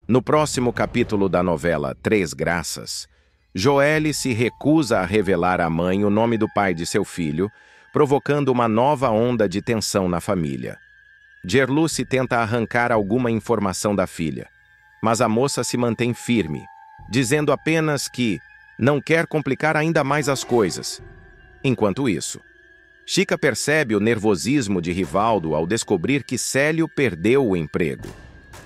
No próximo capítulo da novela Três Graças, Joelle se recusa a revelar à mãe o nome do pai de seu filho, provocando uma nova onda de tensão na família. Gerluce tenta arrancar alguma informação da filha, mas a moça se mantém firme, dizendo apenas que não quer complicar ainda mais as coisas. Enquanto isso, Chica percebe o nervosismo de Rivaldo ao descobrir que Célio perdeu o emprego.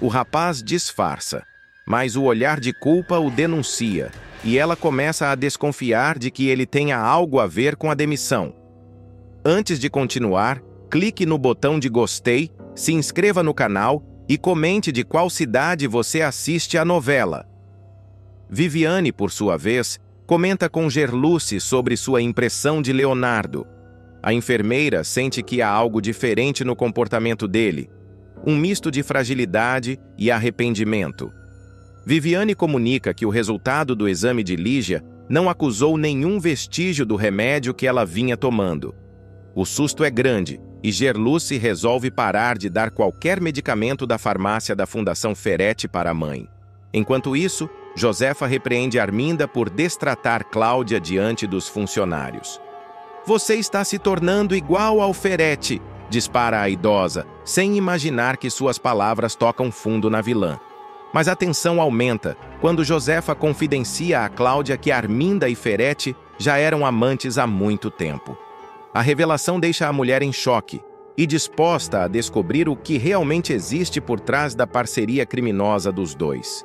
O rapaz disfarça, mas o olhar de culpa o denuncia, e ela começa a desconfiar de que ele tenha algo a ver com a demissão. Antes de continuar, clique no botão de gostei, se inscreva no canal e comente de qual cidade você assiste a novela. Viviane, por sua vez, comenta com Gerluce sobre sua impressão de Leonardo. A enfermeira sente que há algo diferente no comportamento dele, um misto de fragilidade e arrependimento. Viviane comunica que o resultado do exame de Lígia não acusou nenhum vestígio do remédio que ela vinha tomando. O susto é grande e Gerluce resolve parar de dar qualquer medicamento da farmácia da Fundação Ferretti para a mãe. Enquanto isso, Josefa repreende Arminda por destratar Cláudia diante dos funcionários. "Você está se tornando igual ao Ferretti", dispara a idosa, sem imaginar que suas palavras tocam fundo na vilã. Mas a tensão aumenta quando Josefa confidencia a Cláudia que Arminda e Ferretti já eram amantes há muito tempo. A revelação deixa a mulher em choque e disposta a descobrir o que realmente existe por trás da parceria criminosa dos dois.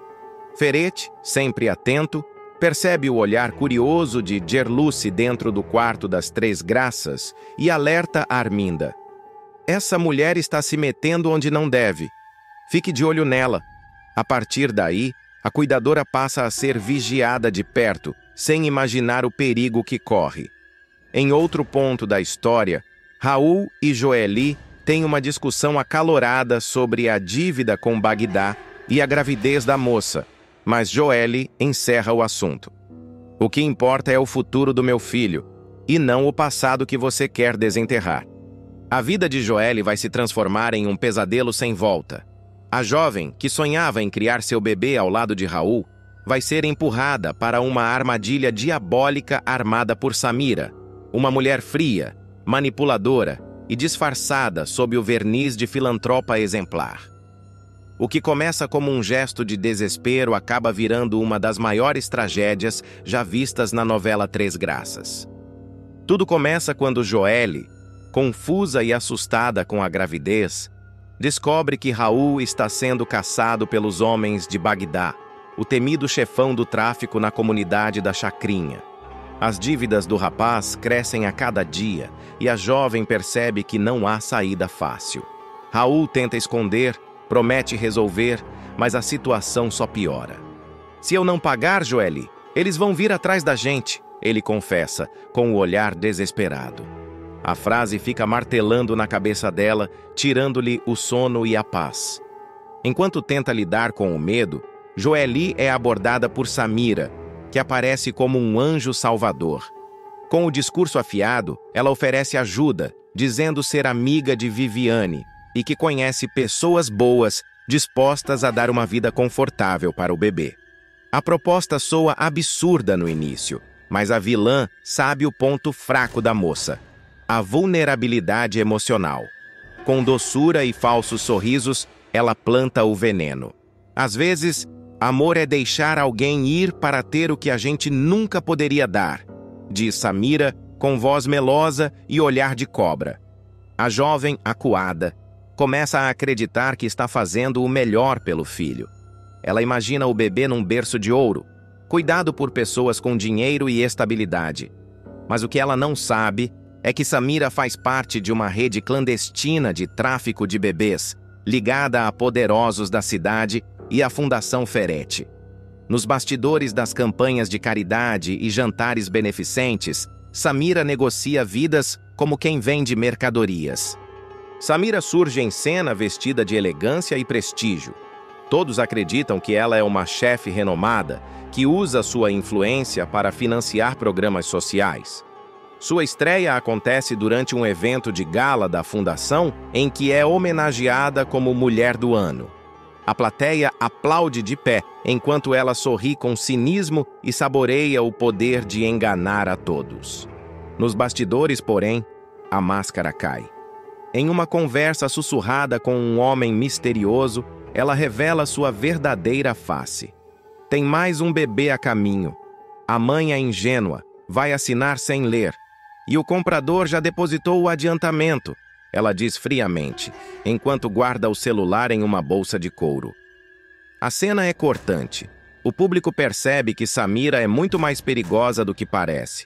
Ferretti, sempre atento, percebe o olhar curioso de Gerluce dentro do quarto das Três Graças e alerta a Arminda. "Essa mulher está se metendo onde não deve. Fique de olho nela." A partir daí, a cuidadora passa a ser vigiada de perto, sem imaginar o perigo que corre. Em outro ponto da história, Raul e Joely têm uma discussão acalorada sobre a dívida com Bagdá e a gravidez da moça, mas Joely encerra o assunto. "O que importa é o futuro do meu filho, e não o passado que você quer desenterrar." A vida de Joely vai se transformar em um pesadelo sem volta. A jovem, que sonhava em criar seu bebê ao lado de Raul, vai ser empurrada para uma armadilha diabólica armada por Samira, uma mulher fria, manipuladora e disfarçada sob o verniz de filantropa exemplar. O que começa como um gesto de desespero acaba virando uma das maiores tragédias já vistas na novela Três Graças. Tudo começa quando Joely, confusa e assustada com a gravidez, descobre que Raul está sendo caçado pelos homens de Bagdá, o temido chefão do tráfico na comunidade da Chacrinha. As dívidas do rapaz crescem a cada dia e a jovem percebe que não há saída fácil. Raul tenta esconder, promete resolver, mas a situação só piora. "Se eu não pagar, Joely, eles vão vir atrás da gente", ele confessa, com o olhar desesperado. A frase fica martelando na cabeça dela, tirando-lhe o sono e a paz. Enquanto tenta lidar com o medo, Joely é abordada por Samira, que aparece como um anjo salvador. Com o discurso afiado, ela oferece ajuda, dizendo ser amiga de Viviane e que conhece pessoas boas dispostas a dar uma vida confortável para o bebê. A proposta soa absurda no início, mas a vilã sabe o ponto fraco da moça: a vulnerabilidade emocional. Com doçura e falsos sorrisos, ela planta o veneno. Às vezes, amor é deixar alguém ir para ter o que a gente nunca poderia dar, diz Samira, com voz melosa e olhar de cobra. A jovem, acuada, começa a acreditar que está fazendo o melhor pelo filho. Ela imagina o bebê num berço de ouro, cuidado por pessoas com dinheiro e estabilidade. Mas o que ela não sabe é que Samira faz parte de uma rede clandestina de tráfico de bebês, ligada a poderosos da cidade e à Fundação Ferretti. Nos bastidores das campanhas de caridade e jantares beneficentes, Samira negocia vidas como quem vende mercadorias. Samira surge em cena vestida de elegância e prestígio. Todos acreditam que ela é uma chefe renomada que usa sua influência para financiar programas sociais. Sua estreia acontece durante um evento de gala da Fundação em que é homenageada como Mulher do Ano. A plateia aplaude de pé, enquanto ela sorri com cinismo e saboreia o poder de enganar a todos. Nos bastidores, porém, a máscara cai. Em uma conversa sussurrada com um homem misterioso, ela revela sua verdadeira face. Tem mais um bebê a caminho. A mãe é ingênua, vai assinar sem ler. E o comprador já depositou o adiantamento, ela diz friamente, enquanto guarda o celular em uma bolsa de couro. A cena é cortante. O público percebe que Samira é muito mais perigosa do que parece.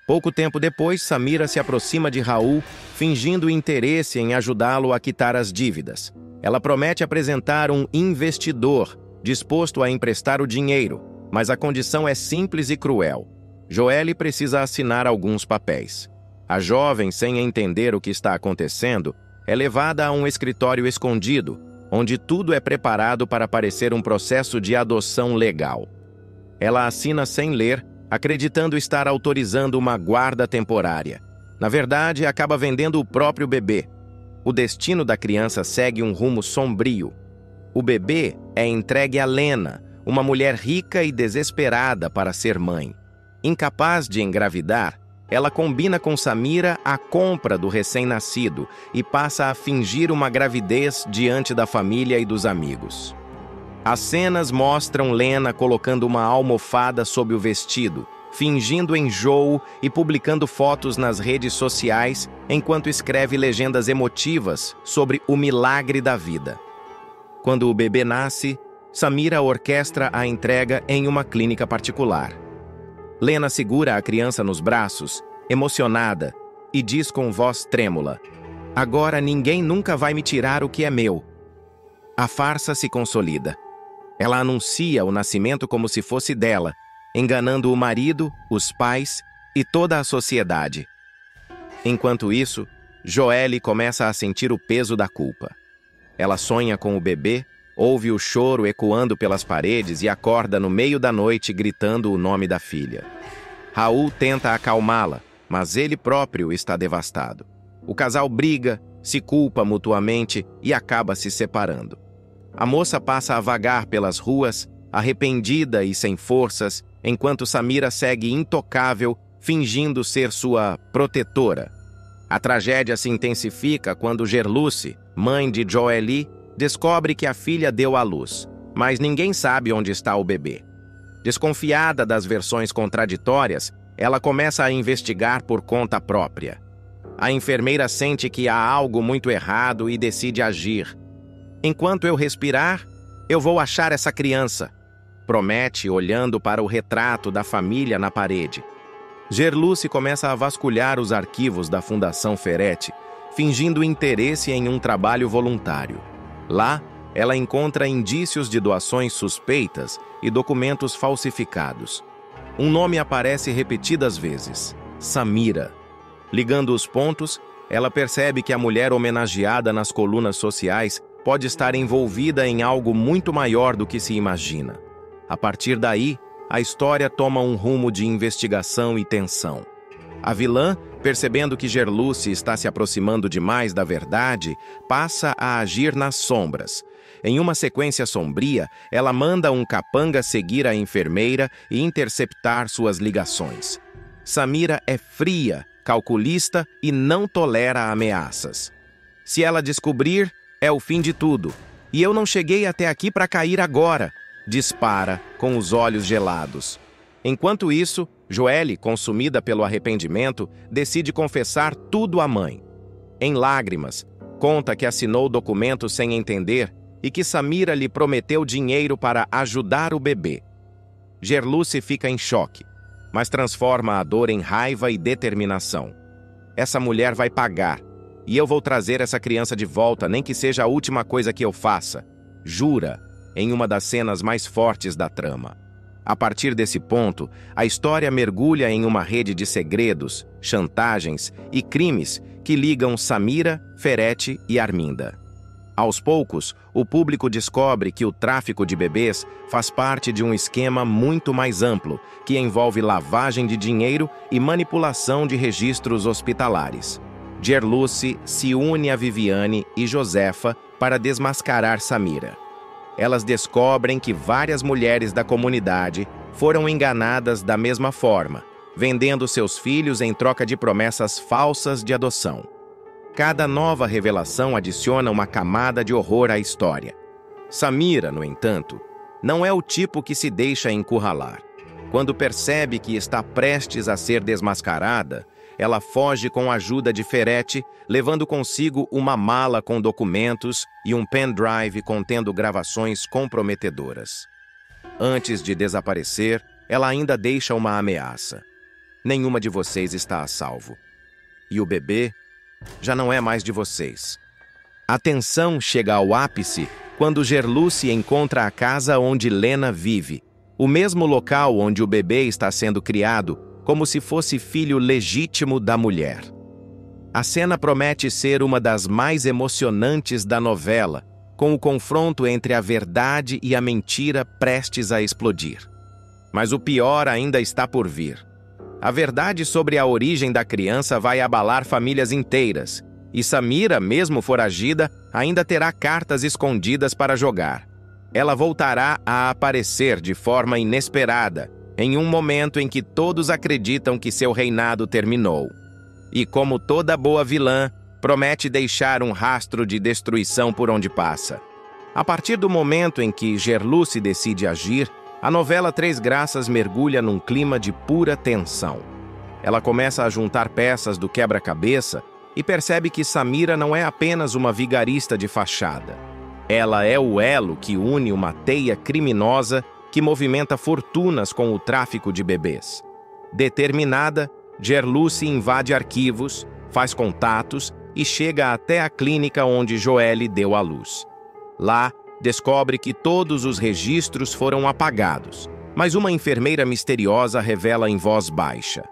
Pouco tempo depois, Samira se aproxima de Raul, fingindo interesse em ajudá-lo a quitar as dívidas. Ela promete apresentar um investidor, disposto a emprestar o dinheiro, mas a condição é simples e cruel. Joelle precisa assinar alguns papéis. A jovem, sem entender o que está acontecendo, é levada a um escritório escondido, onde tudo é preparado para parecer um processo de adoção legal. Ela assina sem ler, acreditando estar autorizando uma guarda temporária. Na verdade, acaba vendendo o próprio bebê. O destino da criança segue um rumo sombrio. O bebê é entregue a Lena, uma mulher rica e desesperada para ser mãe. Incapaz de engravidar, ela combina com Samira a compra do recém-nascido e passa a fingir uma gravidez diante da família e dos amigos. As cenas mostram Lena colocando uma almofada sob o vestido, fingindo enjoo e publicando fotos nas redes sociais enquanto escreve legendas emotivas sobre o milagre da vida. Quando o bebê nasce, Samira orquestra a entrega em uma clínica particular. Lena segura a criança nos braços, emocionada, e diz com voz trêmula: "Agora ninguém nunca vai me tirar o que é meu." A farsa se consolida. Ela anuncia o nascimento como se fosse dela, enganando o marido, os pais e toda a sociedade. Enquanto isso, Joelle começa a sentir o peso da culpa. Ela sonha com o bebê, ouve o choro ecoando pelas paredes e acorda no meio da noite gritando o nome da filha. Raul tenta acalmá-la, mas ele próprio está devastado. O casal briga, se culpa mutuamente e acaba se separando. A moça passa a vagar pelas ruas, arrependida e sem forças, enquanto Samira segue intocável, fingindo ser sua protetora. A tragédia se intensifica quando Gerluce, mãe de Joelle, descobre que a filha deu à luz, mas ninguém sabe onde está o bebê. Desconfiada das versões contraditórias, ela começa a investigar por conta própria. A enfermeira sente que há algo muito errado e decide agir. "Enquanto eu respirar, eu vou achar essa criança", promete, olhando para o retrato da família na parede. Gerluce começa a vasculhar os arquivos da Fundação Ferretti, fingindo interesse em um trabalho voluntário. Lá, ela encontra indícios de doações suspeitas e documentos falsificados. Um nome aparece repetidas vezes: Samira. Ligando os pontos, ela percebe que a mulher homenageada nas colunas sociais pode estar envolvida em algo muito maior do que se imagina. A partir daí, a história toma um rumo de investigação e tensão. A vilã, percebendo que Gerluce está se aproximando demais da verdade, passa a agir nas sombras. Em uma sequência sombria, ela manda um capanga seguir a enfermeira e interceptar suas ligações. Samira é fria, calculista e não tolera ameaças. Se ela descobrir, é o fim de tudo. E eu não cheguei até aqui para cair agora, dispara, com os olhos gelados. Enquanto isso, Joelle, consumida pelo arrependimento, decide confessar tudo à mãe. Em lágrimas, conta que assinou o documento sem entender e que Samira lhe prometeu dinheiro para ajudar o bebê. Gerluce fica em choque, mas transforma a dor em raiva e determinação. "Essa mulher vai pagar, e eu vou trazer essa criança de volta, nem que seja a última coisa que eu faça", jura, em uma das cenas mais fortes da trama. A partir desse ponto, a história mergulha em uma rede de segredos, chantagens e crimes que ligam Samira, Ferretti e Arminda. Aos poucos, o público descobre que o tráfico de bebês faz parte de um esquema muito mais amplo, que envolve lavagem de dinheiro e manipulação de registros hospitalares. Gerluce se une a Viviane e Josefa para desmascarar Samira. elas descobrem que várias mulheres da comunidade foram enganadas da mesma forma, vendendo seus filhos em troca de promessas falsas de adoção. Cada nova revelação adiciona uma camada de horror à história. Samira, no entanto, não é o tipo que se deixa encurralar. Quando percebe que está prestes a ser desmascarada, ela foge com a ajuda de Ferretti, levando consigo uma mala com documentos e um pendrive contendo gravações comprometedoras. Antes de desaparecer, ela ainda deixa uma ameaça. Nenhuma de vocês está a salvo. E o bebê já não é mais de vocês. A tensão chega ao ápice quando Gerluce encontra a casa onde Lena vive, o mesmo local onde o bebê está sendo criado, como se fosse filho legítimo da mulher. A cena promete ser uma das mais emocionantes da novela, com o confronto entre a verdade e a mentira prestes a explodir. Mas o pior ainda está por vir. A verdade sobre a origem da criança vai abalar famílias inteiras, e Samira, mesmo foragida, ainda terá cartas escondidas para jogar. Ela voltará a aparecer de forma inesperada, em um momento em que todos acreditam que seu reinado terminou. E como toda boa vilã, promete deixar um rastro de destruição por onde passa. A partir do momento em que Gerluce decide agir, a novela Três Graças mergulha num clima de pura tensão. Ela começa a juntar peças do quebra-cabeça e percebe que Samira não é apenas uma vigarista de fachada. Ela é o elo que une uma teia criminosa que movimenta fortunas com o tráfico de bebês. Determinada, Gerluce invade arquivos, faz contatos e chega até a clínica onde Joelle deu à luz. Lá, descobre que todos os registros foram apagados, mas uma enfermeira misteriosa revela em voz baixa.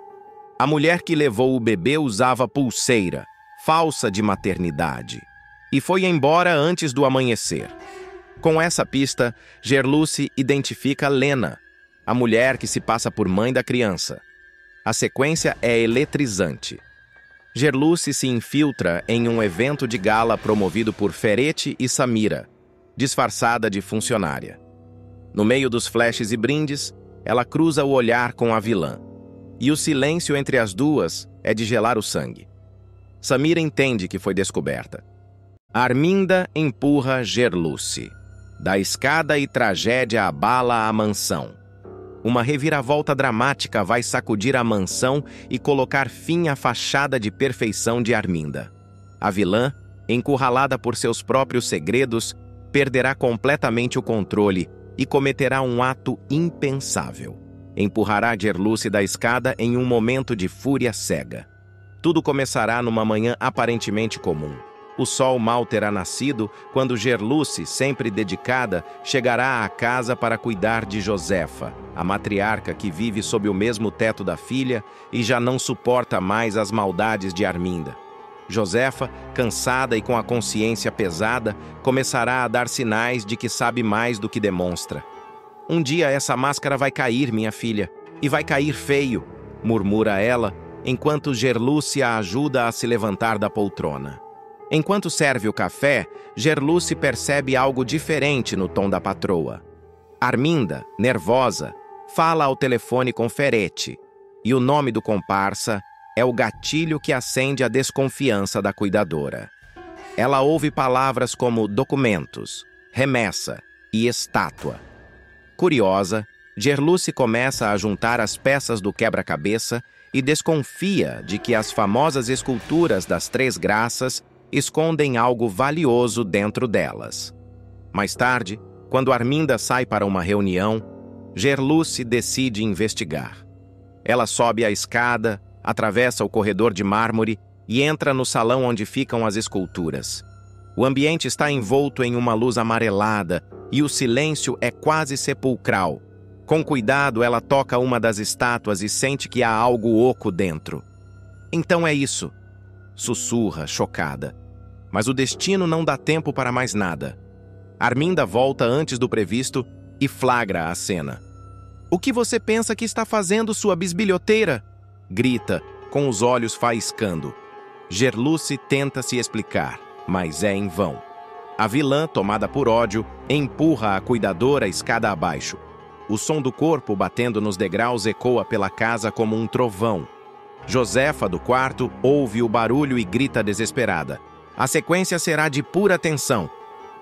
A mulher que levou o bebê usava pulseira, falsa de maternidade, e foi embora antes do amanhecer. Com essa pista, Gerluce identifica Lena, a mulher que se passa por mãe da criança. A sequência é eletrizante. Gerluce se infiltra em um evento de gala promovido por Ferretti e Samira, disfarçada de funcionária. No meio dos flashes e brindes, ela cruza o olhar com a vilã. E o silêncio entre as duas é de gelar o sangue. Samira entende que foi descoberta. Arminda empurra Gerluce. Da escada e tragédia abala a mansão. Uma reviravolta dramática vai sacudir a mansão e colocar fim à fachada de perfeição de Arminda. A vilã, encurralada por seus próprios segredos, perderá completamente o controle e cometerá um ato impensável. Empurrará Gerluce da escada em um momento de fúria cega. Tudo começará numa manhã aparentemente comum. O sol mal terá nascido quando Gerluce, sempre dedicada, chegará à casa para cuidar de Josefa, a matriarca que vive sob o mesmo teto da filha e já não suporta mais as maldades de Arminda. Josefa, cansada e com a consciência pesada, começará a dar sinais de que sabe mais do que demonstra. Um dia essa máscara vai cair, minha filha, e vai cair feio, murmura ela, enquanto Gerluce a ajuda a se levantar da poltrona. Enquanto serve o café, Gerluce percebe algo diferente no tom da patroa. Arminda, nervosa, fala ao telefone com Ferretti, e o nome do comparsa é o gatilho que acende a desconfiança da cuidadora. Ela ouve palavras como documentos, remessa e estátua. Curiosa, Gerluce começa a juntar as peças do quebra-cabeça e desconfia de que as famosas esculturas das Três Graças escondem algo valioso dentro delas. Mais tarde, quando Arminda sai para uma reunião, Gerluce decide investigar. Ela sobe a escada, atravessa o corredor de mármore e entra no salão onde ficam as esculturas. O ambiente está envolto em uma luz amarelada e o silêncio é quase sepulcral. Com cuidado, ela toca uma das estátuas e sente que há algo oco dentro. Então é isso, sussurra, chocada. Mas o destino não dá tempo para mais nada. Arminda volta antes do previsto e flagra a cena. "O que você pensa que está fazendo, sua bisbilhoteira?" grita, com os olhos faiscando. Gerluce tenta se explicar, mas é em vão. A vilã, tomada por ódio, empurra a cuidadora escada abaixo. O som do corpo batendo nos degraus ecoa pela casa como um trovão. Josefa, do quarto, ouve o barulho e grita desesperada. A sequência será de pura tensão.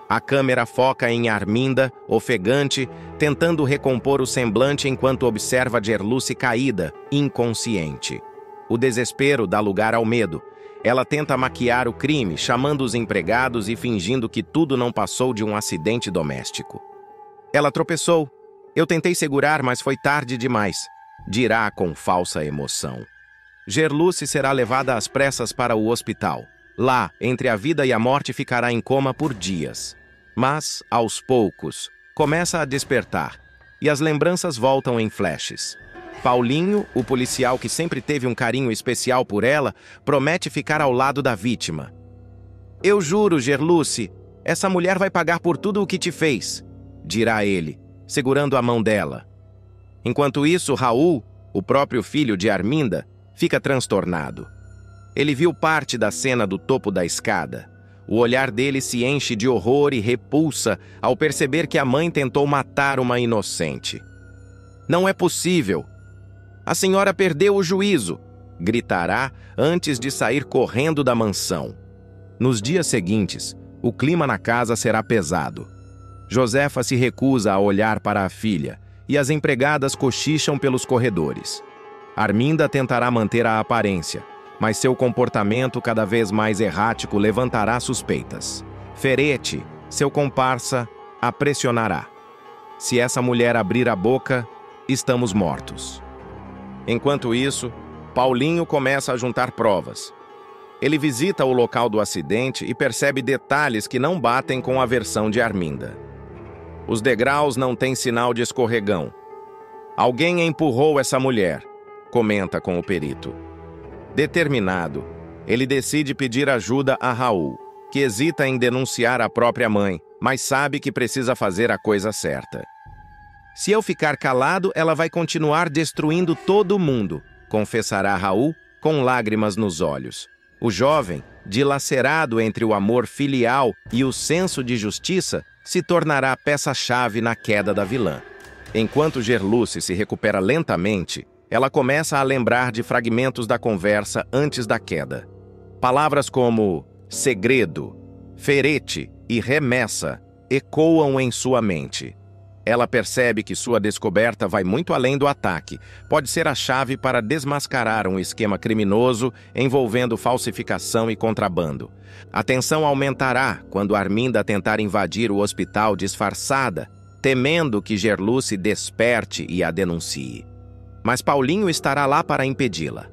A câmera foca em Arminda, ofegante, tentando recompor o semblante enquanto observa Gerluce caída, inconsciente. O desespero dá lugar ao medo. Ela tenta maquiar o crime, chamando os empregados e fingindo que tudo não passou de um acidente doméstico. Ela tropeçou. Eu tentei segurar, mas foi tarde demais, dirá com falsa emoção. Gerluce será levada às pressas para o hospital. Lá, entre a vida e a morte, ficará em coma por dias. Mas, aos poucos, começa a despertar, e as lembranças voltam em flashes. Paulinho, o policial que sempre teve um carinho especial por ela, promete ficar ao lado da vítima. Eu juro, Gerluce, essa mulher vai pagar por tudo o que te fez, dirá ele, segurando a mão dela. Enquanto isso, Raul, o próprio filho de Arminda, fica transtornado. Ele viu parte da cena do topo da escada. O olhar dele se enche de horror e repulsa ao perceber que a mãe tentou matar uma inocente. Não é possível. A senhora perdeu o juízo, gritará antes de sair correndo da mansão. Nos dias seguintes, o clima na casa será pesado. Josefa se recusa a olhar para a filha e as empregadas cochicham pelos corredores. Arminda tentará manter a aparência, mas seu comportamento cada vez mais errático levantará suspeitas. Ferete, seu comparsa, a pressionará. Se essa mulher abrir a boca, estamos mortos. Enquanto isso, Paulinho começa a juntar provas. Ele visita o local do acidente e percebe detalhes que não batem com a versão de Arminda. Os degraus não têm sinal de escorregão. Alguém empurrou essa mulher, comenta com o perito. Determinado, ele decide pedir ajuda a Raul, que hesita em denunciar a própria mãe, mas sabe que precisa fazer a coisa certa. Se eu ficar calado, ela vai continuar destruindo todo mundo, confessará Raul, com lágrimas nos olhos. O jovem, dilacerado entre o amor filial e o senso de justiça, se tornará a peça-chave na queda da vilã. Enquanto Gerluce se recupera lentamente, ela começa a lembrar de fragmentos da conversa antes da queda. Palavras como segredo, ferete e remessa ecoam em sua mente. Ela percebe que sua descoberta vai muito além do ataque. Pode ser a chave para desmascarar um esquema criminoso envolvendo falsificação e contrabando. A tensão aumentará quando Arminda tentar invadir o hospital disfarçada, temendo que Gerluce desperte e a denuncie. Mas Paulinho estará lá para impedi-la.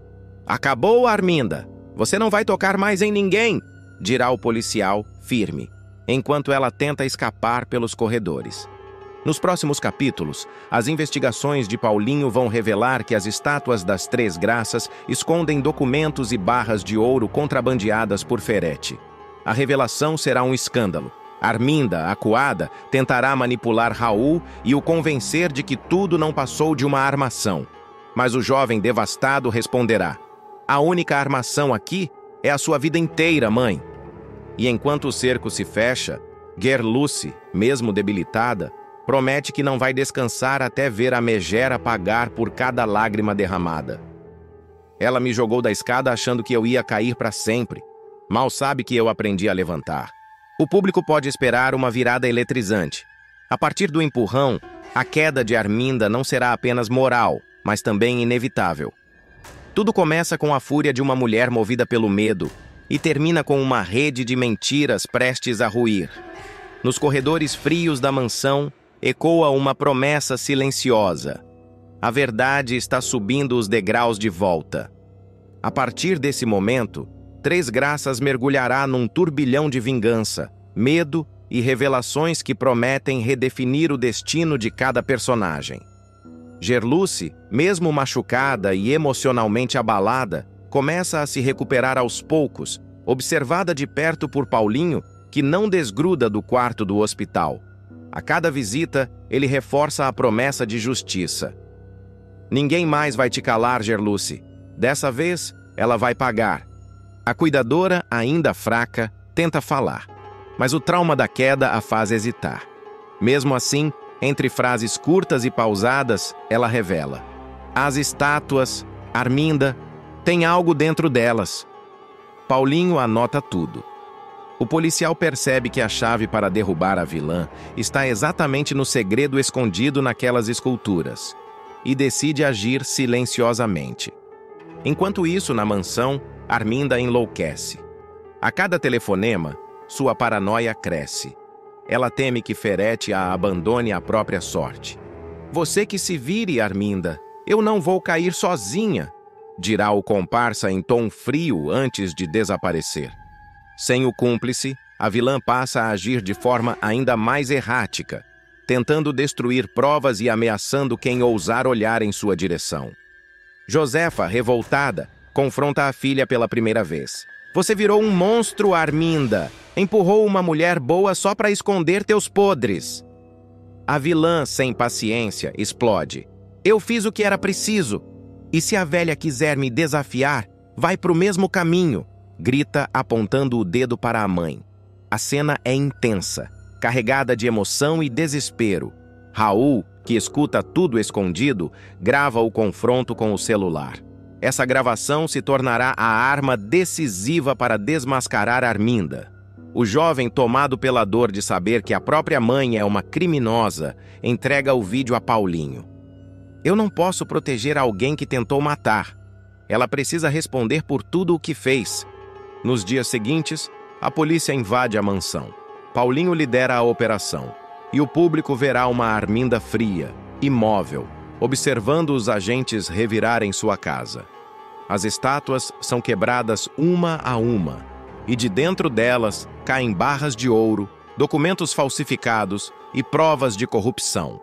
Acabou, Arminda! Você não vai tocar mais em ninguém! Dirá o policial, firme, enquanto ela tenta escapar pelos corredores. Nos próximos capítulos, as investigações de Paulinho vão revelar que as estátuas das Três Graças escondem documentos e barras de ouro contrabandeadas por Ferete. A revelação será um escândalo. Arminda, acuada, tentará manipular Raul e o convencer de que tudo não passou de uma armação. Mas o jovem devastado responderá: a única armação aqui é a sua vida inteira, mãe. E enquanto o cerco se fecha, Gerluce, mesmo debilitada, promete que não vai descansar até ver a megera pagar por cada lágrima derramada. Ela me jogou da escada achando que eu ia cair para sempre. Mal sabe que eu aprendi a levantar. O público pode esperar uma virada eletrizante. A partir do empurrão, a queda de Arminda não será apenas moral, mas também inevitável. Tudo começa com a fúria de uma mulher movida pelo medo e termina com uma rede de mentiras prestes a ruir. Nos corredores frios da mansão, ecoa uma promessa silenciosa. A verdade está subindo os degraus de volta. A partir desse momento, Três Graças mergulhará num turbilhão de vingança, medo e revelações que prometem redefinir o destino de cada personagem. Gerluce, mesmo machucada e emocionalmente abalada, começa a se recuperar aos poucos, observada de perto por Paulinho, que não desgruda do quarto do hospital. A cada visita, ele reforça a promessa de justiça. Ninguém mais vai te calar, Gerluce. Dessa vez, ela vai pagar. A cuidadora, ainda fraca, tenta falar. mas o trauma da queda a faz hesitar. Mesmo assim, entre frases curtas e pausadas, ela revela: as estátuas, Arminda, tem algo dentro delas. Paulinho anota tudo. O policial percebe que a chave para derrubar a vilã está exatamente no segredo escondido naquelas esculturas e decide agir silenciosamente. Enquanto isso, na mansão, Arminda enlouquece. A cada telefonema, sua paranoia cresce. Ela teme que Ferete a abandone à própria sorte. Você que se vire, Arminda. Eu não vou cair sozinha, dirá o comparsa em tom frio antes de desaparecer. Sem o cúmplice, a vilã passa a agir de forma ainda mais errática, tentando destruir provas e ameaçando quem ousar olhar em sua direção. Josefa, revoltada, confronta a filha pela primeira vez. Você virou um monstro, Arminda. Empurrou uma mulher boa só para esconder teus podres. A vilã, sem paciência, explode. Eu fiz o que era preciso. E se a velha quiser me desafiar, vai pro mesmo caminho, grita apontando o dedo para a mãe. A cena é intensa, carregada de emoção e desespero. Raul, que escuta tudo escondido, grava o confronto com o celular. Essa gravação se tornará a arma decisiva para desmascarar Arminda. O jovem, tomado pela dor de saber que a própria mãe é uma criminosa, entrega o vídeo a Paulinho. Eu não posso proteger alguém que tentou matar. Ela precisa responder por tudo o que fez. Nos dias seguintes, a polícia invade a mansão. Paulinho lidera a operação. E o público verá uma Arminda fria, imóvel, observando os agentes revirarem sua casa. As estátuas são quebradas uma a uma, e de dentro delas caem barras de ouro, documentos falsificados e provas de corrupção.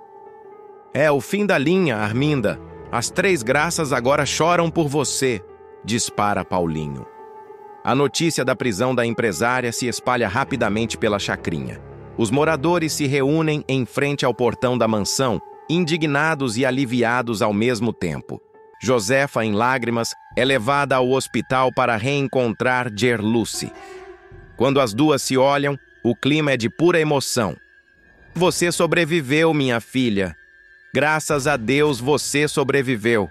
É o fim da linha, Arminda. As Três Graças agora choram por você, dispara Paulinho. A notícia da prisão da empresária se espalha rapidamente pela chacrinha. Os moradores se reúnem em frente ao portão da mansão, indignados e aliviados ao mesmo tempo. Josefa, em lágrimas, é levada ao hospital para reencontrar Gerluce. Quando as duas se olham, o clima é de pura emoção. Você sobreviveu, minha filha. Graças a Deus você sobreviveu.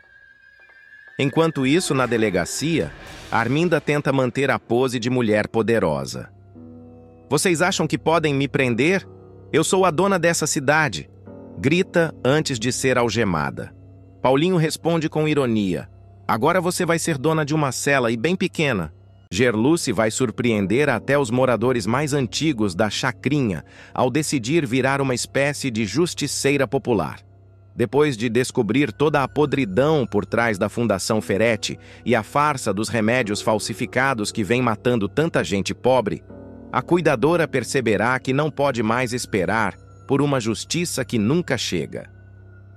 Enquanto isso, na delegacia, Arminda tenta manter a pose de mulher poderosa. Vocês acham que podem me prender? Eu sou a dona dessa cidade. Grita antes de ser algemada. Paulinho responde com ironia. Agora você vai ser dona de uma cela e bem pequena. Gerluce vai surpreender até os moradores mais antigos da chacrinha ao decidir virar uma espécie de justiceira popular. Depois de descobrir toda a podridão por trás da Fundação Ferete e a farsa dos remédios falsificados que vem matando tanta gente pobre, a cuidadora perceberá que não pode mais esperar por uma justiça que nunca chega.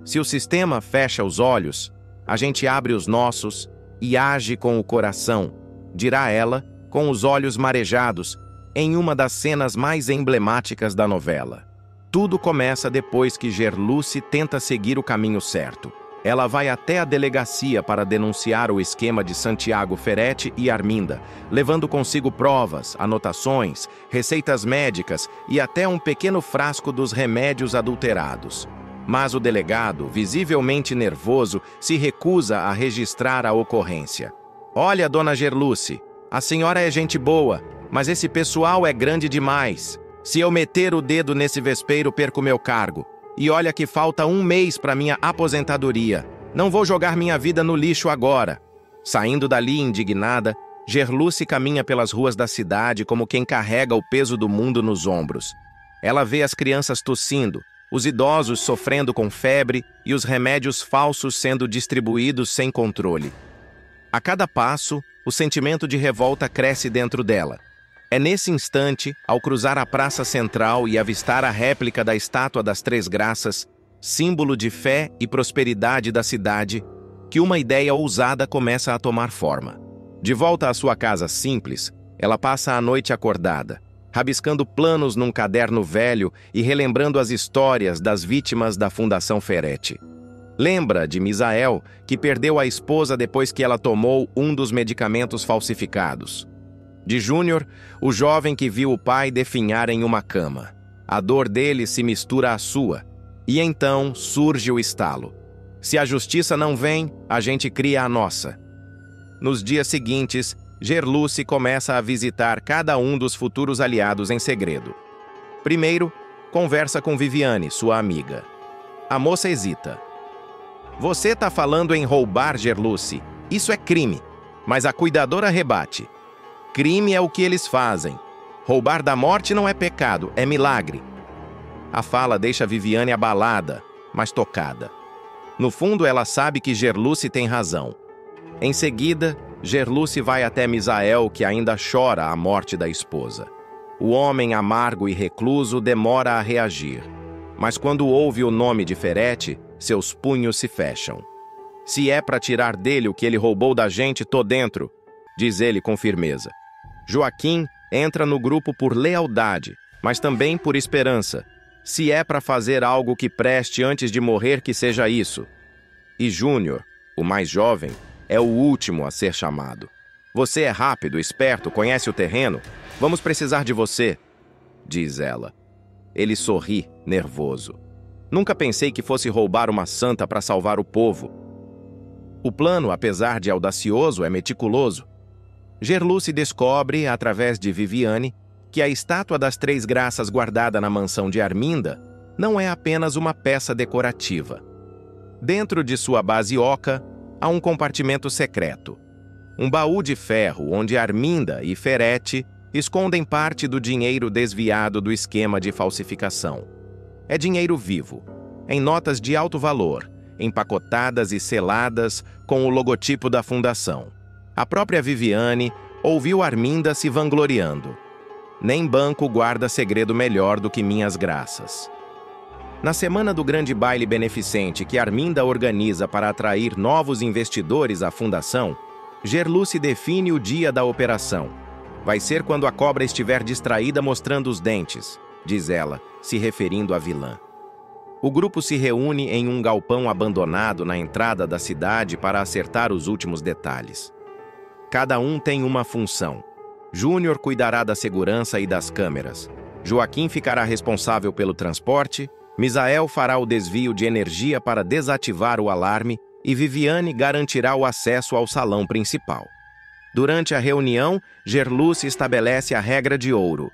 Se o sistema fecha os olhos, a gente abre os nossos e age com o coração, dirá ela, com os olhos marejados, em uma das cenas mais emblemáticas da novela. Tudo começa depois que Gerluce tenta seguir o caminho certo. Ela vai até a delegacia para denunciar o esquema de Santiago Ferete e Arminda, levando consigo provas, anotações, receitas médicas e até um pequeno frasco dos remédios adulterados. Mas o delegado, visivelmente nervoso, se recusa a registrar a ocorrência. Olha, dona Gerluce, a senhora é gente boa, mas esse pessoal é grande demais. Se eu meter o dedo nesse vespeiro, perco meu cargo. E olha que falta um mês para minha aposentadoria. Não vou jogar minha vida no lixo agora. Saindo dali indignada, Gerluce caminha pelas ruas da cidade como quem carrega o peso do mundo nos ombros. Ela vê as crianças tossindo, os idosos sofrendo com febre e os remédios falsos sendo distribuídos sem controle. A cada passo, o sentimento de revolta cresce dentro dela. É nesse instante, ao cruzar a praça central e avistar a réplica da estátua das Três Graças, símbolo de fé e prosperidade da cidade, que uma ideia ousada começa a tomar forma. De volta à sua casa simples, ela passa a noite acordada, rabiscando planos num caderno velho e relembrando as histórias das vítimas da Fundação Ferete. Lembra de Misael, que perdeu a esposa depois que ela tomou um dos medicamentos falsificados. De Júnior, o jovem que viu o pai definhar em uma cama. A dor dele se mistura à sua, e então surge o estalo. Se a justiça não vem, a gente cria a nossa. Nos dias seguintes, Gerluce começa a visitar cada um dos futuros aliados em segredo. Primeiro, conversa com Viviane, sua amiga. A moça hesita. Você tá falando em roubar, Gerluce? Isso é crime. Mas a cuidadora rebate. Crime é o que eles fazem. Roubar da morte não é pecado, é milagre. A fala deixa Viviane abalada, mas tocada. No fundo, ela sabe que Gerluce tem razão. Em seguida, Gerluce vai até Misael, que ainda chora a morte da esposa. O homem amargo e recluso demora a reagir. Mas quando ouve o nome de Ferete, seus punhos se fecham. Se é para tirar dele o que ele roubou da gente, tô dentro, diz ele com firmeza. Joaquim entra no grupo por lealdade, mas também por esperança. Se é para fazer algo que preste antes de morrer, que seja isso. E Júnior, o mais jovem, é o último a ser chamado. Você é rápido, esperto, conhece o terreno. Vamos precisar de você, diz ela. Ele sorri, nervoso. Nunca pensei que fosse roubar uma santa para salvar o povo. O plano, apesar de audacioso, é meticuloso. Gerluce descobre, através de Viviane, que a estátua das Três Graças guardada na mansão de Arminda não é apenas uma peça decorativa. Dentro de sua base oca, há um compartimento secreto. Um baú de ferro onde Arminda e Ferete escondem parte do dinheiro desviado do esquema de falsificação. É dinheiro vivo, em notas de alto valor, empacotadas e seladas com o logotipo da fundação. A própria Viviane ouviu Arminda se vangloriando. Nem banco guarda segredo melhor do que minhas graças. Na semana do grande baile beneficente que Arminda organiza para atrair novos investidores à fundação, Gerluce define o dia da operação. Vai ser quando a cobra estiver distraída mostrando os dentes, diz ela, se referindo à vilã. O grupo se reúne em um galpão abandonado na entrada da cidade para acertar os últimos detalhes. Cada um tem uma função. Júnior cuidará da segurança e das câmeras. Joaquim ficará responsável pelo transporte, Misael fará o desvio de energia para desativar o alarme e Viviane garantirá o acesso ao salão principal. Durante a reunião, Gerluce estabelece a regra de ouro.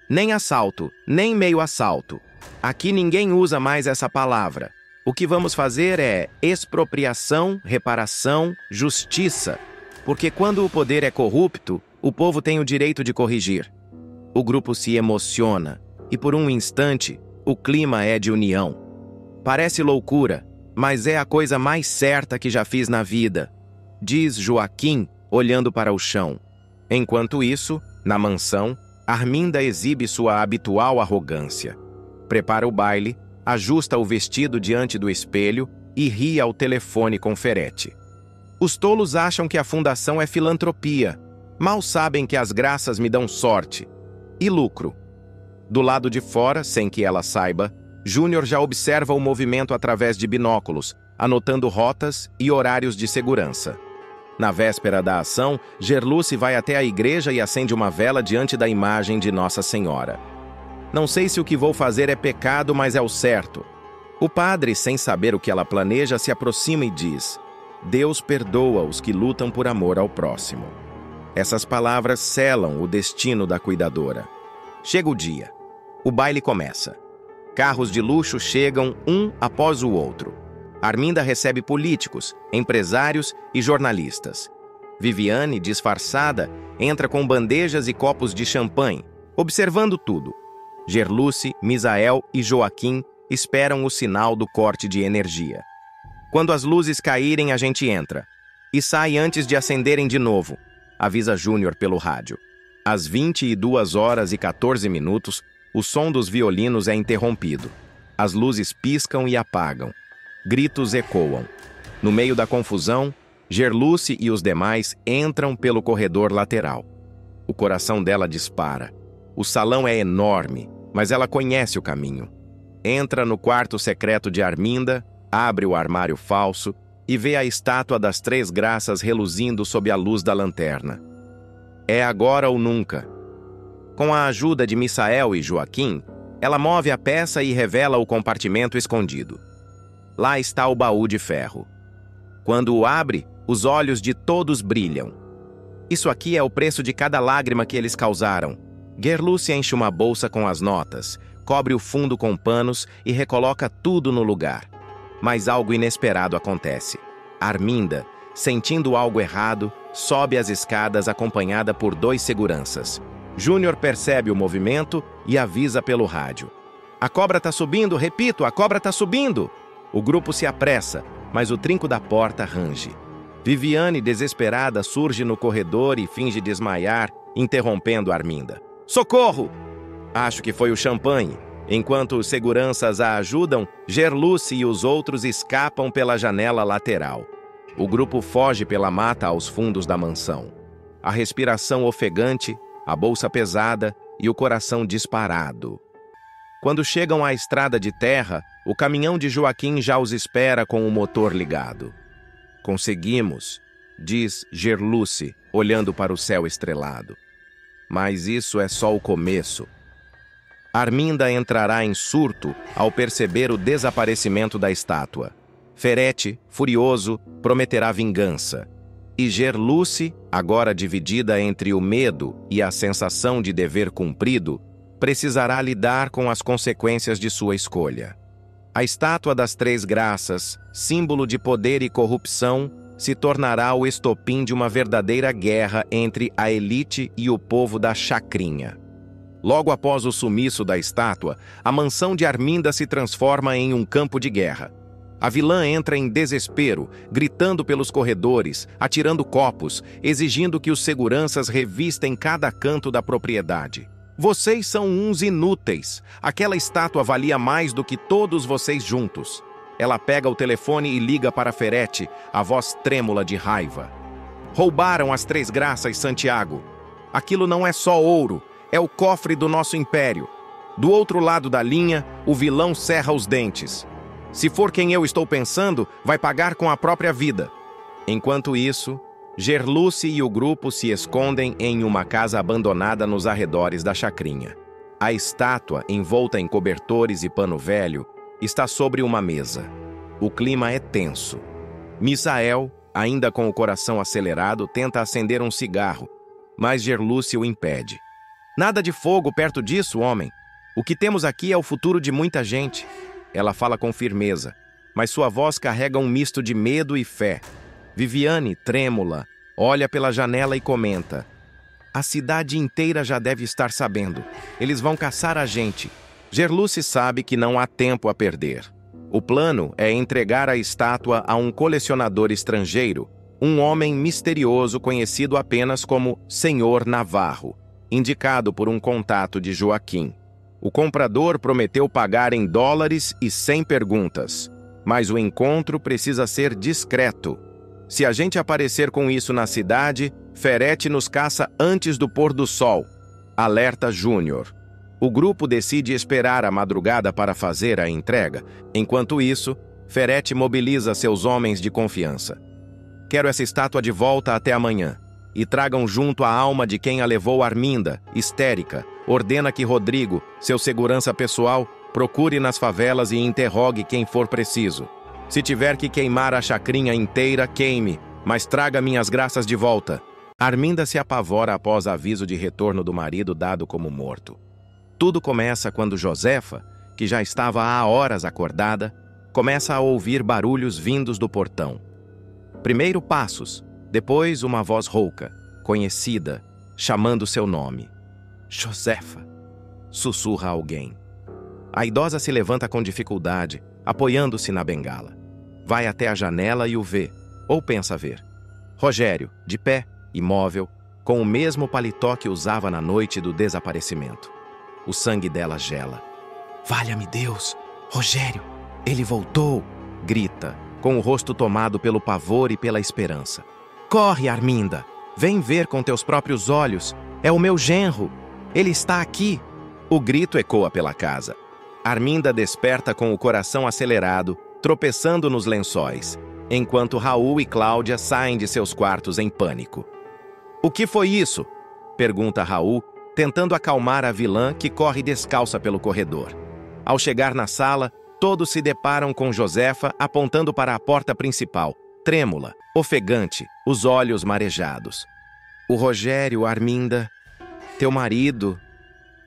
Nem assalto, nem meio assalto. Aqui ninguém usa mais essa palavra. O que vamos fazer é expropriação, reparação, justiça. Porque quando o poder é corrupto, o povo tem o direito de corrigir. O grupo se emociona e, por um instante, o clima é de união. Parece loucura, mas é a coisa mais certa que já fiz na vida, diz Joaquim, olhando para o chão. Enquanto isso, na mansão, Arminda exibe sua habitual arrogância. Prepara o baile, ajusta o vestido diante do espelho e ri ao telefone com Ferete. Os tolos acham que a fundação é filantropia. Mal sabem que as graças me dão sorte e lucro. Do lado de fora, sem que ela saiba, Júnior já observa o movimento através de binóculos, anotando rotas e horários de segurança. Na véspera da ação, Gerluce vai até a igreja e acende uma vela diante da imagem de Nossa Senhora. Não sei se o que vou fazer é pecado, mas é o certo. O padre, sem saber o que ela planeja, se aproxima e diz: Deus perdoa os que lutam por amor ao próximo. Essas palavras selam o destino da cuidadora. Chega o dia. O baile começa. Carros de luxo chegam um após o outro. Arminda recebe políticos, empresários e jornalistas. Viviane, disfarçada, entra com bandejas e copos de champanhe, observando tudo. Gerluce, Misael e Joaquim esperam o sinal do corte de energia. Quando as luzes caírem, a gente entra. E sai antes de acenderem de novo, avisa Júnior pelo rádio. Às 22h14, o som dos violinos é interrompido. As luzes piscam e apagam. Gritos ecoam. No meio da confusão, Gerluce e os demais entram pelo corredor lateral. O coração dela dispara. O salão é enorme, mas ela conhece o caminho. Entra no quarto secreto de Arminda, abre o armário falso e vê a estátua das Três Graças reluzindo sob a luz da lanterna. É agora ou nunca. Com a ajuda de Misael e Joaquim, ela move a peça e revela o compartimento escondido. Lá está o baú de ferro. Quando o abre, os olhos de todos brilham. Isso aqui é o preço de cada lágrima que eles causaram. Gerluce enche uma bolsa com as notas, cobre o fundo com panos e recoloca tudo no lugar. Mas algo inesperado acontece. Arminda, sentindo algo errado, sobe as escadas acompanhada por 2 seguranças. Júnior percebe o movimento e avisa pelo rádio. A cobra tá subindo, repito, a cobra tá subindo! O grupo se apressa, mas o trinco da porta range. Viviane, desesperada, surge no corredor e finge desmaiar, interrompendo Arminda. Socorro! Acho que foi o champanhe. Enquanto os seguranças a ajudam, Gerluce e os outros escapam pela janela lateral. O grupo foge pela mata aos fundos da mansão. A respiração ofegante, a bolsa pesada e o coração disparado. Quando chegam à estrada de terra, o caminhão de Joaquim já os espera com o motor ligado. Conseguimos, diz Gerluce, olhando para o céu estrelado. Mas isso é só o começo. Arminda entrará em surto ao perceber o desaparecimento da estátua. Ferete, furioso, prometerá vingança. E Gerluce, agora dividida entre o medo e a sensação de dever cumprido, precisará lidar com as consequências de sua escolha. A estátua das 3 graças, símbolo de poder e corrupção, se tornará o estopim de uma verdadeira guerra entre a elite e o povo da Chacrinha. Logo após o sumiço da estátua, a mansão de Arminda se transforma em um campo de guerra. A vilã entra em desespero, gritando pelos corredores, atirando copos, exigindo que os seguranças revistem cada canto da propriedade. Vocês são uns inúteis. Aquela estátua valia mais do que todos vocês juntos. Ela pega o telefone e liga para Ferete, a voz trêmula de raiva. Roubaram as 3 graças, Santiago. Aquilo não é só ouro, é o cofre do nosso império. Do outro lado da linha, o vilão cerra os dentes. Se for quem eu estou pensando, vai pagar com a própria vida. Enquanto isso, Gerluce e o grupo se escondem em uma casa abandonada nos arredores da chacrinha. A estátua, envolta em cobertores e pano velho, está sobre uma mesa. O clima é tenso. Misael, ainda com o coração acelerado, tenta acender um cigarro, mas Gerluce o impede. Nada de fogo perto disso, homem. O que temos aqui é o futuro de muita gente. Ela fala com firmeza, mas sua voz carrega um misto de medo e fé. Viviane, trêmula, olha pela janela e comenta. A cidade inteira já deve estar sabendo. Eles vão caçar a gente. Gerluce sabe que não há tempo a perder. O plano é entregar a estátua a um colecionador estrangeiro, um homem misterioso conhecido apenas como Senhor Navarro, indicado por um contato de Joaquim. O comprador prometeu pagar em dólares e sem perguntas, mas o encontro precisa ser discreto. Se a gente aparecer com isso na cidade, Ferete nos caça antes do pôr do sol. Alerta Júnior. O grupo decide esperar a madrugada para fazer a entrega. Enquanto isso, Ferete mobiliza seus homens de confiança. Quero essa estátua de volta até amanhã. E tragam junto a alma de quem a levou Arminda, histérica. Ordena que Rodrigo, seu segurança pessoal, procure nas favelas e interrogue quem for preciso. Se tiver que queimar a chacrinha inteira, queime, mas traga minhas graças de volta. Arminda se apavora após aviso de retorno do marido dado como morto. Tudo começa quando Josefa, que já estava há horas acordada, começa a ouvir barulhos vindos do portão. Primeiro passos, depois uma voz rouca, conhecida, chamando seu nome. Josefa, sussurra alguém. A idosa se levanta com dificuldade, apoiando-se na bengala. Vai até a janela e o vê, ou pensa ver. Rogério, de pé, imóvel, com o mesmo paletó que usava na noite do desaparecimento. O sangue dela gela. Valha-me Deus! Rogério! Ele voltou! Grita, com o rosto tomado pelo pavor e pela esperança. Corre, Arminda! Vem ver com teus próprios olhos! É o meu genro! Ele está aqui! O grito ecoa pela casa. Arminda desperta com o coração acelerado, tropeçando nos lençóis, enquanto Raul e Cláudia saem de seus quartos em pânico. O que foi isso? Pergunta Raul, tentando acalmar a vilã que corre descalça pelo corredor. Ao chegar na sala, todos se deparam com Josefa apontando para a porta principal, trêmula, ofegante, os olhos marejados. O Rogério, Arminda, teu marido,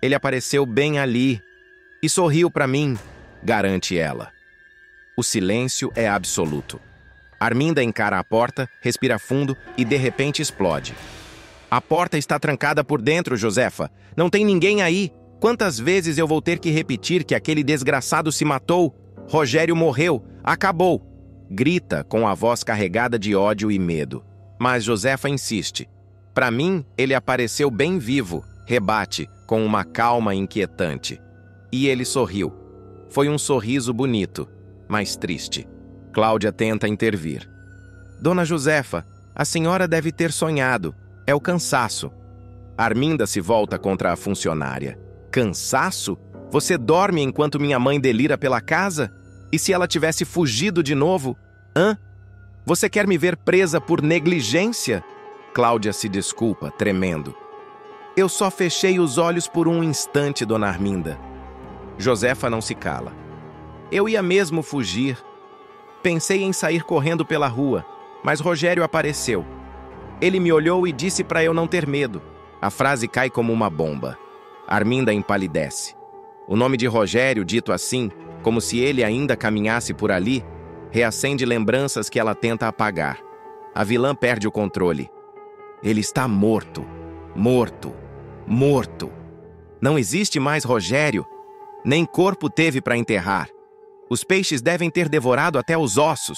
ele apareceu bem ali e sorriu para mim, garante ela. O silêncio é absoluto. Arminda encara a porta, respira fundo e de repente explode. A porta está trancada por dentro, Josefa. Não tem ninguém aí. Quantas vezes eu vou ter que repetir que aquele desgraçado se matou? Rogério morreu. Acabou. Grita com a voz carregada de ódio e medo. Mas Josefa insiste. Para mim, ele apareceu bem vivo. Rebate, com uma calma inquietante. E ele sorriu. Foi um sorriso bonito, mas triste. Cláudia tenta intervir. Dona Josefa, a senhora deve ter sonhado. É o cansaço. Arminda se volta contra a funcionária. Cansaço? Você dorme enquanto minha mãe delira pela casa? E se ela tivesse fugido de novo? Hã? Você quer me ver presa por negligência? Cláudia se desculpa, tremendo. Eu só fechei os olhos por um instante, dona Arminda. Josefa não se cala. Eu ia mesmo fugir. Pensei em sair correndo pela rua, mas Rogério apareceu. Ele me olhou e disse para eu não ter medo. A frase cai como uma bomba. Arminda empalidece. O nome de Rogério, dito assim, como se ele ainda caminhasse por ali, reacende lembranças que ela tenta apagar. A vilã perde o controle. Ele está morto. Morto. Morto. Não existe mais Rogério. Nem corpo teve para enterrar. Os peixes devem ter devorado até os ossos.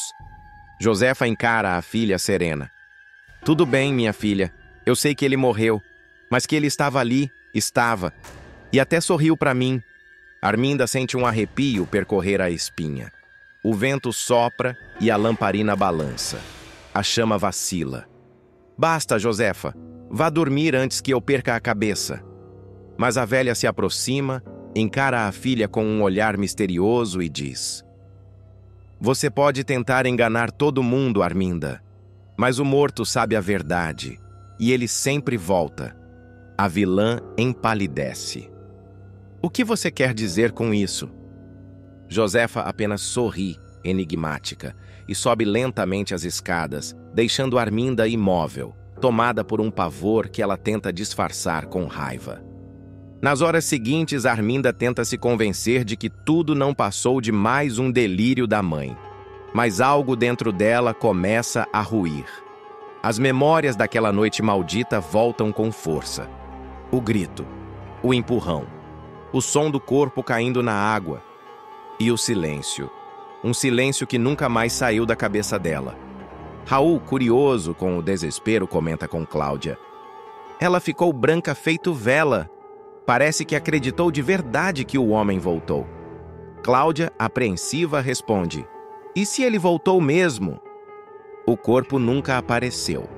Josefa encara a filha serena. Tudo bem, minha filha. Eu sei que ele morreu. Mas que ele estava ali, estava. E até sorriu para mim. Arminda sente um arrepio percorrer a espinha. O vento sopra e a lamparina balança. A chama vacila. Basta, Josefa. Vá dormir antes que eu perca a cabeça. Mas a velha se aproxima, encara a filha com um olhar misterioso e diz: Você pode tentar enganar todo mundo, Arminda. Mas o morto sabe a verdade, e ele sempre volta. A vilã empalidece. O que você quer dizer com isso? Josefa apenas sorri, enigmática, e sobe lentamente as escadas, deixando Arminda imóvel, tomada por um pavor que ela tenta disfarçar com raiva. Nas horas seguintes, Arminda tenta se convencer de que tudo não passou de mais um delírio da mãe. Mas algo dentro dela começa a ruir. As memórias daquela noite maldita voltam com força. O grito, o empurrão, o som do corpo caindo na água e o silêncio. Um silêncio que nunca mais saiu da cabeça dela. Raul, curioso com o desespero, comenta com Cláudia. Ela ficou branca feito vela. Parece que acreditou de verdade que o homem voltou. Cláudia, apreensiva, responde: E se ele voltou mesmo? O corpo nunca apareceu.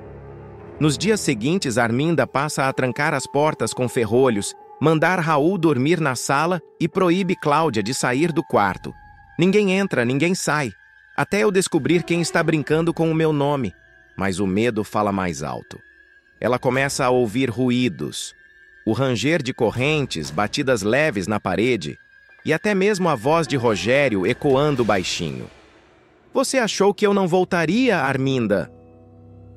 Nos dias seguintes, Arminda passa a trancar as portas com ferrolhos, mandar Raul dormir na sala e proíbe Cláudia de sair do quarto. Ninguém entra, ninguém sai, até eu descobrir quem está brincando com o meu nome. Mas o medo fala mais alto. Ela começa a ouvir ruídos, o ranger de correntes, batidas leves na parede, e até mesmo a voz de Rogério ecoando baixinho. Você achou que eu não voltaria, Arminda?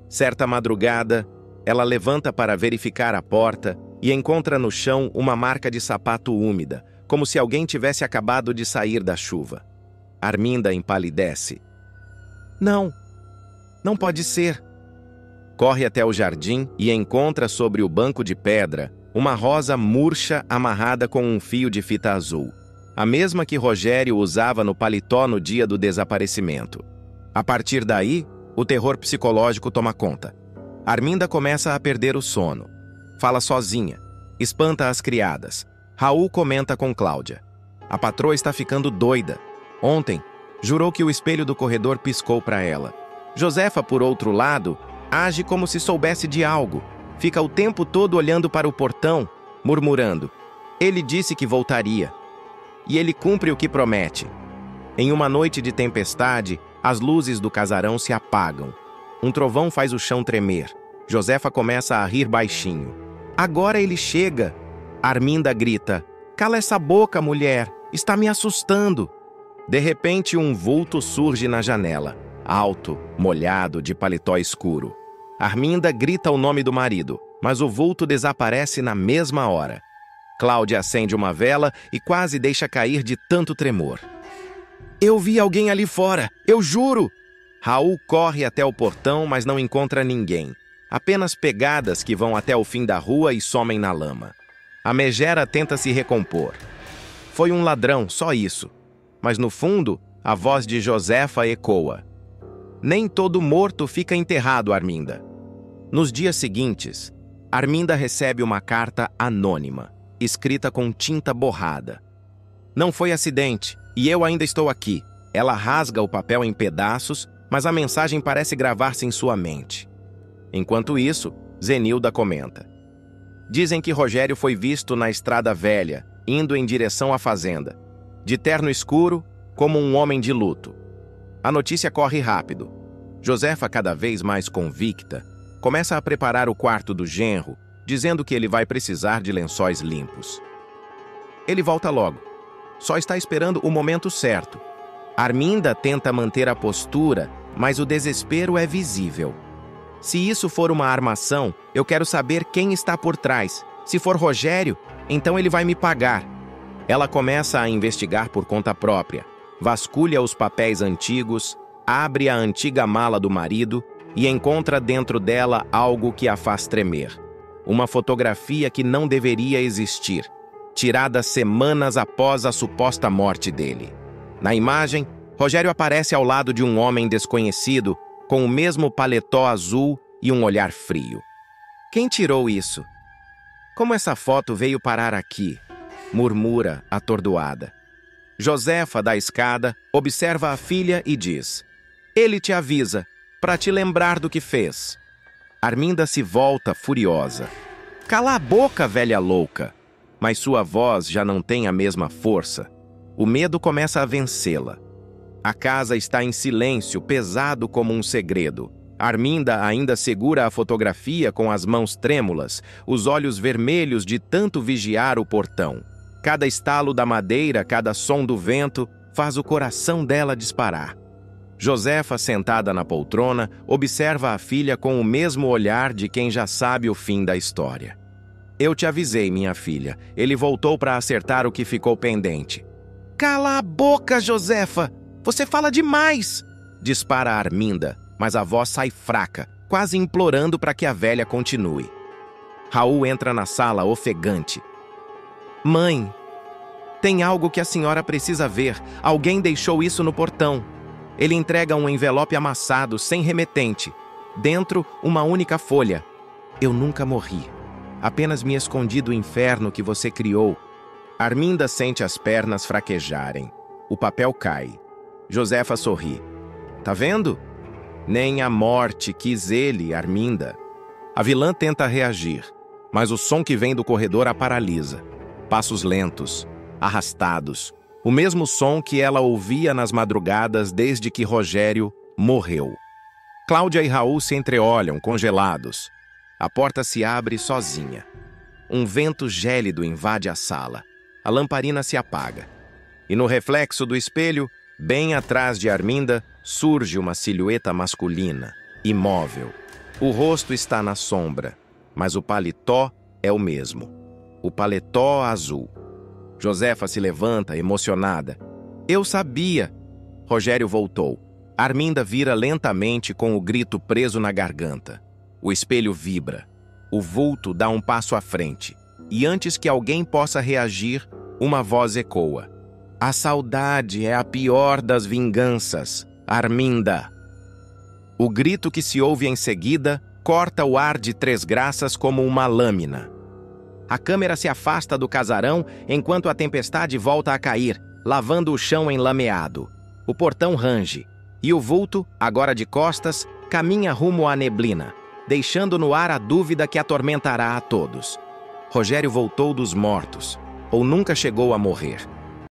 Certa madrugada, ela levanta para verificar a porta e encontra no chão uma marca de sapato úmida, como se alguém tivesse acabado de sair da chuva. Arminda empalidece. Não pode ser. Corre até o jardim e encontra sobre o banco de pedra uma rosa murcha amarrada com um fio de fita azul, a mesma que Rogério usava no paletó no dia do desaparecimento. A partir daí, o terror psicológico toma conta. Arminda começa a perder o sono. Fala sozinha. Espanta as criadas. Raul comenta com Cláudia. A patroa está ficando doida. Ontem, jurou que o espelho do corredor piscou para ela. Josefa, por outro lado, age como se soubesse de algo. Fica o tempo todo olhando para o portão, murmurando. Ele disse que voltaria. E ele cumpre o que promete. Em uma noite de tempestade, as luzes do casarão se apagam. Um trovão faz o chão tremer. Josefa começa a rir baixinho. Agora ele chega. Arminda grita: cala essa boca, mulher, está me assustando. De repente, um vulto surge na janela, alto, molhado, de paletó escuro. Arminda grita o nome do marido, mas o vulto desaparece na mesma hora. Cláudia acende uma vela e quase deixa cair de tanto tremor. Eu vi alguém ali fora, eu juro! Raul corre até o portão, mas não encontra ninguém. Apenas pegadas que vão até o fim da rua e somem na lama. A megera tenta se recompor. Foi um ladrão, só isso. Mas no fundo, a voz de Josefa ecoa. Nem todo morto fica enterrado, Arminda. Nos dias seguintes, Arminda recebe uma carta anônima, escrita com tinta borrada. Não foi acidente, e eu ainda estou aqui. Ela rasga o papel em pedaços, mas a mensagem parece gravar-se em sua mente. Enquanto isso, Zenilda comenta. Dizem que Rogério foi visto na estrada velha, indo em direção à fazenda, de terno escuro, como um homem de luto. A notícia corre rápido. Josefa, cada vez mais convicta, começa a preparar o quarto do genro, dizendo que ele vai precisar de lençóis limpos. Ele volta logo. Só está esperando o momento certo. Arminda tenta manter a postura, mas o desespero é visível. Se isso for uma armação, eu quero saber quem está por trás. Se for Rogério, então ele vai me pagar. Ela começa a investigar por conta própria. Vasculha os papéis antigos, abre a antiga mala do marido e encontra dentro dela algo que a faz tremer. Uma fotografia que não deveria existir, tirada semanas após a suposta morte dele. Na imagem, Rogério aparece ao lado de um homem desconhecido, com o mesmo paletó azul e um olhar frio. Quem tirou isso? Como essa foto veio parar aqui? Murmura, atordoada. Josefa, da escada, observa a filha e diz: ele te avisa, para te lembrar do que fez. Arminda se volta furiosa. Cala a boca, velha louca! Mas sua voz já não tem a mesma força. O medo começa a vencê-la. A casa está em silêncio, pesado como um segredo. Arminda ainda segura a fotografia com as mãos trêmulas, os olhos vermelhos de tanto vigiar o portão. Cada estalo da madeira, cada som do vento, faz o coração dela disparar. Josefa, sentada na poltrona, observa a filha com o mesmo olhar de quem já sabe o fim da história. Eu te avisei, minha filha. Ele voltou para acertar o que ficou pendente. Cala a boca, Josefa! Você fala demais! Dispara Arminda, mas a voz sai fraca, quase implorando para que a velha continue. Raul entra na sala ofegante. Mãe, tem algo que a senhora precisa ver. Alguém deixou isso no portão. Ele entrega um envelope amassado, sem remetente. Dentro, uma única folha. Eu nunca morri. Apenas me escondi do inferno que você criou. Arminda sente as pernas fraquejarem. O papel cai. Josefa sorri. Tá vendo? Nem a morte quis ele, Arminda. A vilã tenta reagir, mas o som que vem do corredor a paralisa. Passos lentos, arrastados. O mesmo som que ela ouvia nas madrugadas desde que Rogério morreu. Cláudia e Raul se entreolham, congelados. A porta se abre sozinha. Um vento gélido invade a sala. A lamparina se apaga. E no reflexo do espelho, bem atrás de Arminda, surge uma silhueta masculina, imóvel. O rosto está na sombra, mas o paletó é o mesmo. O paletó azul. Josefa se levanta, emocionada. Eu sabia. Rogério voltou. Arminda vira lentamente com o grito preso na garganta. O espelho vibra. O vulto dá um passo à frente. E antes que alguém possa reagir, uma voz ecoa. A saudade é a pior das vinganças, Arminda. O grito que se ouve em seguida corta o ar de Três Graças como uma lâmina. A câmera se afasta do casarão enquanto a tempestade volta a cair, lavando o chão enlameado. O portão range, e o vulto, agora de costas, caminha rumo à neblina, deixando no ar a dúvida que atormentará a todos. Rogério voltou dos mortos, ou nunca chegou a morrer.